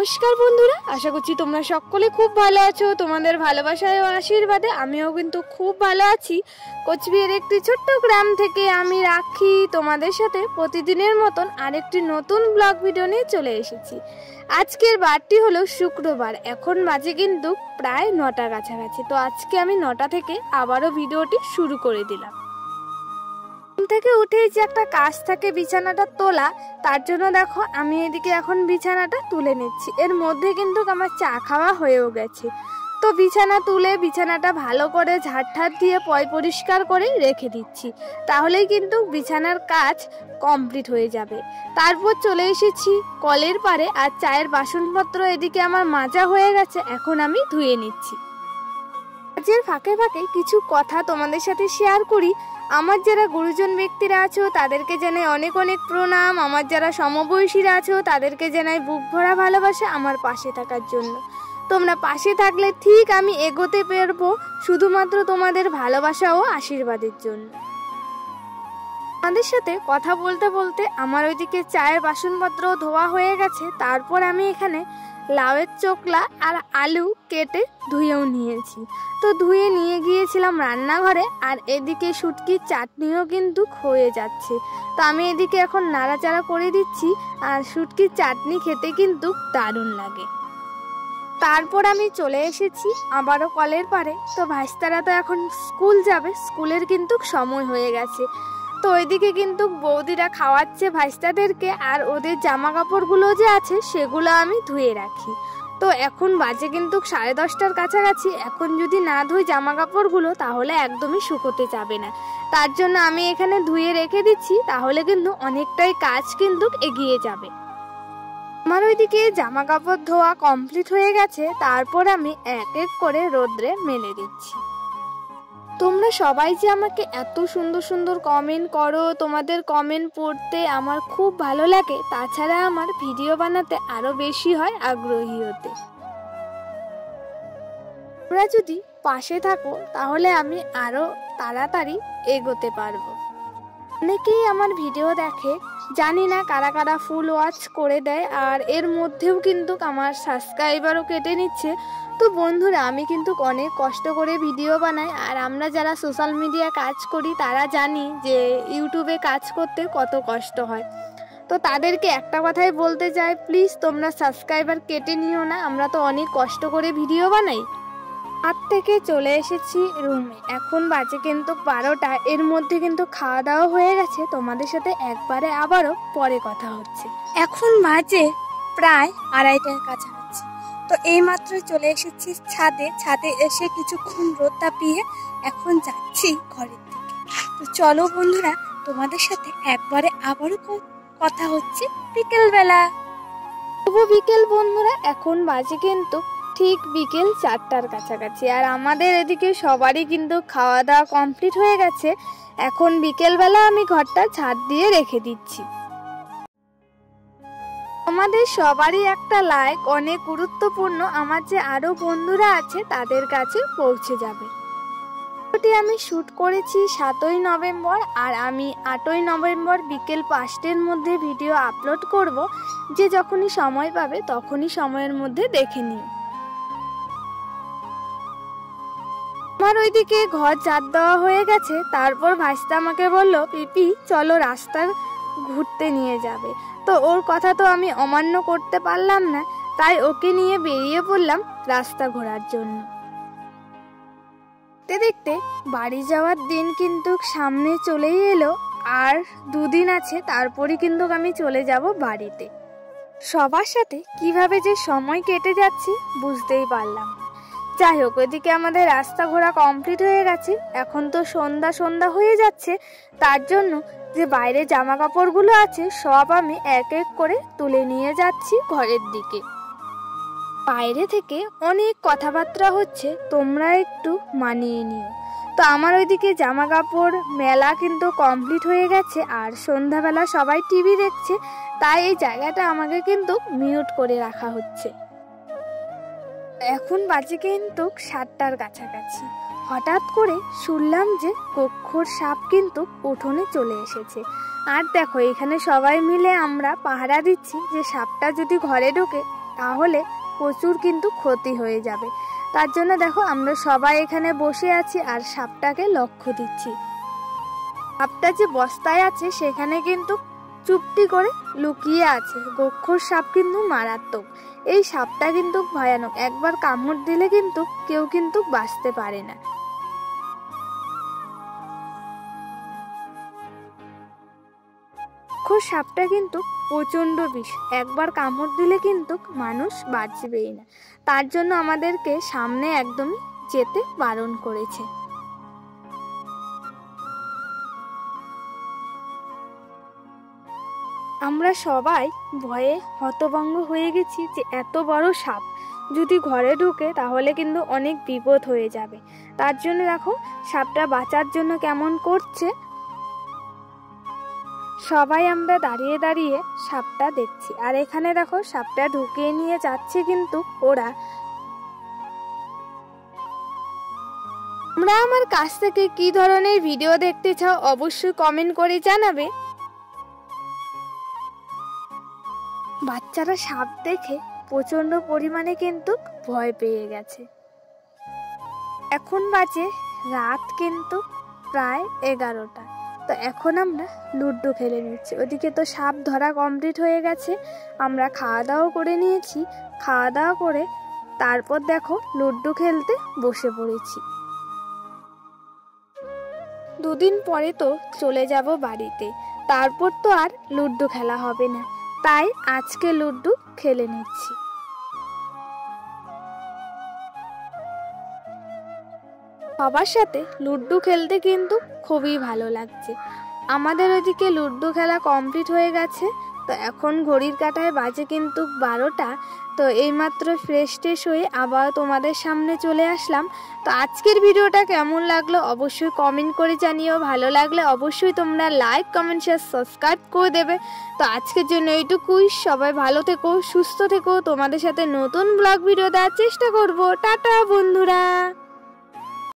নমস্কার বন্ধুরা, আশা করছি তোমরা সকলে খুব ভালো আছো। তোমাদের ভালোবাসায় ও আশীর্বাদে আমিও কিন্তু খুব ভালো আছি। কোচবিহারের একটি ছোট্ট গ্রাম থেকে আমি রাখি তোমাদের সাথে প্রতিদিনের মতন আরেকটি নতুন ব্লগ ভিডিও নিয়ে চলে এসেছি। আজকের বারটি হলো শুক্রবার, এখন বাজে কিন্তু প্রায় 9টা কাছাকাছি। তো আজকে আমি 9টা থেকে আবারও ভিডিওটি শুরু করে দিলাম। থেকে উঠেই যে একটা কাজ থাকে বিছানাটা তোলা, তার জন্য দেখো আমি এদিকে এখন বিছানাটা তুলে নিচ্ছি। এর মধ্যে কিন্তু আমার চা খাওয়া হয়েও গেছে। তো বিছানা তুলে বিছানাটা ভালো করে ঝাড় দিয়ে পরিষ্কার করে রেখে দিচ্ছি, তাহলেই কিন্তু বিছানার কাজ কমপ্লিট হয়ে যাবে। তারপর চলে এসেছি কলের পারে, আর চায়ের বাসনপত্র এদিকে আমার মাজা হয়ে গেছে, এখন আমি ধুয়ে নিচ্ছি। কাজের ফাঁকে ফাঁকে কিছু কথা তোমাদের সাথে শেয়ার করি। আমার যারা গুরুজন ব্যক্তিরা আছো তাদেরকে জানাই অনেক অনেক প্রণাম। আমার যারা সমবয়সীরা আছো তাদেরকে জানাই বুক ভরা ভালোবাসা আমার পাশে থাকার জন্য। তোমরা পাশে থাকলে ঠিক আমি এগোতে পারবো, শুধুমাত্র তোমাদের ভালোবাসা ও আশীর্বাদের জন্য। আমাদের সাথে কথা বলতে বলতে আমার ওইদিকে চায়ের বাসনপত্র ধোয়া হয়ে গেছে। তারপর আমি এখানে লাউয়ের চোকলা আর আলু কেটে ধুয়েও নিয়েছি। তো ধুয়ে নিয়ে গিয়েছিলাম রান্নাঘরে, আর এদিকে শুটকির চাটনিও কিন্তু হয়ে যাচ্ছে। তো আমি এদিকে এখন নাড়াচাড়া করে দিচ্ছি, আর শুটকির চাটনি খেতে কিন্তু দারুণ লাগে। তারপর আমি চলে এসেছি আবারও কলের পারে। তো ভাইস্তারা তো এখন স্কুল যাবে, স্কুলের কিন্তু সময় হয়ে গেছে। তো ওইদিকে কিন্তু বৌদিরা খাওয়াচ্ছে ভাইস্তাদেরকে, আর ওদের জামা কাপড়গুলো যে আছে সেগুলো আমি ধুয়ে রাখি। তো এখন বাজে কিন্তু 10:30টার কাছাকাছি। এখন যদি না ধুই জামা কাপড়গুলো তাহলে একদমই শুকোতে যাবে না, তার জন্য আমি এখানে ধুয়ে রেখে দিচ্ছি, তাহলে কিন্তু অনেকটাই কাজ কিন্তু এগিয়ে যাবে। আমার ওইদিকে জামা কাপড় ধোয়া কমপ্লিট হয়ে গেছে। তারপর আমি এক এক করে রোদ্রে মেলে দিচ্ছি। তোমরা সবাই যে আমাকে এত সুন্দর সুন্দর কমেন্ট করো, তোমাদের কমেন্ট পড়তে আমার খুব ভালো লাগে। তাছাড়া আমার ভিডিও বানাতে আরো বেশি হয় আগ্রহী হতে। তোমরা যদি পাশে থাকো তাহলে আমি আরো তাড়াতাড়ি এগোতে পারবো। অনেকেই আমার ভিডিও দেখে, জানি না কারা কারা ফুল ওয়াচ করে দেয়, আর এর মধ্যেও কিন্তু আমার সাবস্ক্রাইবারও কেটে নিচ্ছে। তো বন্ধুরা, আমি কিন্তু অনেক কষ্ট করে ভিডিও বানাই, আর আমরা যারা সোশ্যাল মিডিয়া কাজ করি তারা জানি যে ইউটিউবে কাজ করতে কত কষ্ট হয়। তো তাদেরকে একটা কথাই বলতে চাই, প্লিজ তোমরা সাবস্ক্রাইবার কেটে নিও না, আমরা তো অনেক কষ্ট করে ভিডিও বানাই। হাত থেকে চলে এসেছি রুমে, এখন বাজে কিন্তু 12টা। এর মধ্যে কিন্তু খাওয়া দাওয়া হয়ে গেছে। তোমাদের সাথে একবারে আবারও পরে কথা হচ্ছে। এখন বাজে প্রায় 2:30টার কাছাকাছি। তো এইমাত্র চলে এসেছি ছাদে এসে কিছুক্ষণ রোদ তাপিয়ে এখন যাচ্ছি ঘরের দিকে। তো চলো বন্ধুরা, তোমাদের সাথে একবারে আবারও কথা হচ্ছে বিকেলবেলা। শুভ বিকেল বন্ধুরা, এখন বাজে কিন্তু ঠিক বিকেল 4টার কাছাকাছি, আর আমাদের এদিকে সবারই কিন্তু খাওয়া দাওয়া কমপ্লিট হয়ে গেছে। এখন বিকেলবেলা আমি ঘরটা ছাদ দিয়ে রেখে দিচ্ছি। আমাদের সবারই একটা লাইক অনেক গুরুত্বপূর্ণ, আমার যে আরো বন্ধুরা আছে তাদের কাছে পৌঁছে যাবে। ভিডিওটি আমি শুট করেছি 7ই নভেম্বর, আর আমি 8ই নভেম্বর বিকেল 5টার মধ্যে ভিডিও আপলোড করব। যে যখনই সময় পাবে তখনই সময়ের মধ্যে দেখে নিও। আমার ওইদিকে ঘর ঝাড় দেওয়া হয়ে গেছে। তারপর ভাইস্তা আমাকে বলল, পিপি চলো রাস্তা ঘুরতে নিয়ে যাবে। তো ওর কথা তো আমি অমান্য করতে পারলাম না, তাই ওকে নিয়ে বেরিয়ে পড়লাম রাস্তা ঘোরার জন্য। দেখতে দেখতে বাড়ি যাওয়ার দিন কিন্তু সামনে চলেই এলো, আর 2 দিন আছে, তারপরই কিন্তু আমি চলে যাব বাড়িতে। সবার সাথে কিভাবে যে সময় কেটে যাচ্ছে বুঝতেই পারলাম। যাই হোক, ওইদিকে আমাদের রাস্তা ঘোরা কমপ্লিট হয়ে গেছে। এখন তো সন্ধ্যা হয়ে যাচ্ছে, তার জন্য যে বাইরে জামা কাপড়গুলো আছে সব আমি এক এক করে তুলে নিয়ে যাচ্ছি ঘরের দিকে। বাইরে থেকে অনেক কথাবার্তা হচ্ছে, তোমরা একটু মানিয়ে নিও। তো আমার ওইদিকে জামা কাপড় মেলা কিন্তু কমপ্লিট হয়ে গেছে, আর সন্ধ্যাবেলা সবাই টিভি দেখছে, তাই এই জায়গাটা আমাকে কিন্তু মিউট করে রাখা হচ্ছে। এখন বাজে কিন্তু 7টার কাছাকাছি। হঠাৎ করে শুনলাম যে কক্ষর সাপ কিন্তু উঠোনে চলে এসেছে। আর দেখো, এখানে সবাই মিলে আমরা পাহারা দিচ্ছি যে সাপটা যদি ঘরে ঢোকে তাহলে প্রচুর কিন্তু ক্ষতি হয়ে যাবে। তার জন্য দেখো আমরা সবাই এখানে বসে আছি আর সাপটাকে লক্ষ্য দিচ্ছি। সাপটা যে বস্তায় আছে সেখানে কিন্তু চুপটি করে লুকিয়ে আছে। গোখর সাপ কিন্তু মারাত্মক, এই সাপটা কিন্তু ভয়ানক, একবার কামড় দিলে কিন্তু কেউ কিন্তু বাঁচতে পারে না। গোখর সাপটা কিন্তু প্রচন্ড বিষ, একবার কামড় দিলে কিন্তু মানুষ বাঁচবেই না। তার জন্য আমাদেরকে সামনে একদমই যেতে বারণ করেছে। আমরা সবাই ভয়ে হতভম্ব হয়ে গেছি যে এত বড় সাপ যদি ঘরে ঢুকে তাহলে কিন্তু অনেক বিপদ হয়ে যাবে। তার জন্য দেখো সাপটা বাঁচার জন্য কেমন করছে। সবাই আমরা দাঁড়িয়ে দাঁড়িয়ে সাপটা দেখছি, আর এখানে দেখো সাপটা ঢুকিয়ে নিয়ে যাচ্ছে কিন্তু ওরা। তোমরা আমার কাছ থেকে কি ধরনের ভিডিও দেখতে চাও অবশ্যই কমেন্ট করে জানাবে। বাচ্চারা সাপ দেখে প্রচন্ড পরিমাণে কিন্তু ভয় পেয়ে গেছে। এখন বাজে রাত কিন্তু প্রায় 11টা। তো এখন আমরা লুডো খেলে নিচ্ছি। ওদিকে তো সাপ ধরা কমপ্লিট হয়ে গেছে, আমরা খাওয়া দাওয়া করে নিয়েছি। খাওয়া দাওয়া করে তারপর দেখো লুডো খেলতে বসে পড়েছি। দুদিন পরে তো চলে যাব বাড়িতে, তারপর তো আর লুডো খেলা হবে না, তাই আজকে লুডো খেলে নিচ্ছি। সবার সাথে লুডো খেলতে কিন্তু খুবই ভালো লাগছে। আমাদের ওইদিকে লুডো খেলা কমপ্লিট হয়ে গেছে। তো এখন ঘড়ির কাঁটায় বাজে কিন্তু 12টা। তো এইমাত্র ফ্রেশ ট্রেশ হয়ে আবার তোমাদের সামনে চলে আসলাম। তো আজকের ভিডিওটা কেমন লাগলো অবশ্যই কমেন্ট করে জানিও। ভালো লাগলে অবশ্যই তোমরা লাইক কমেন্ট শেয়ার সাবস্ক্রাইব করে দেবে। তো আজকের জন্য এইটুকুই। সবাই ভালো থেকো, সুস্থ থেকো। তোমাদের সাথে নতুন ব্লগ ভিডিও দেওয়ার চেষ্টা করব। টাটা বন্ধুরা।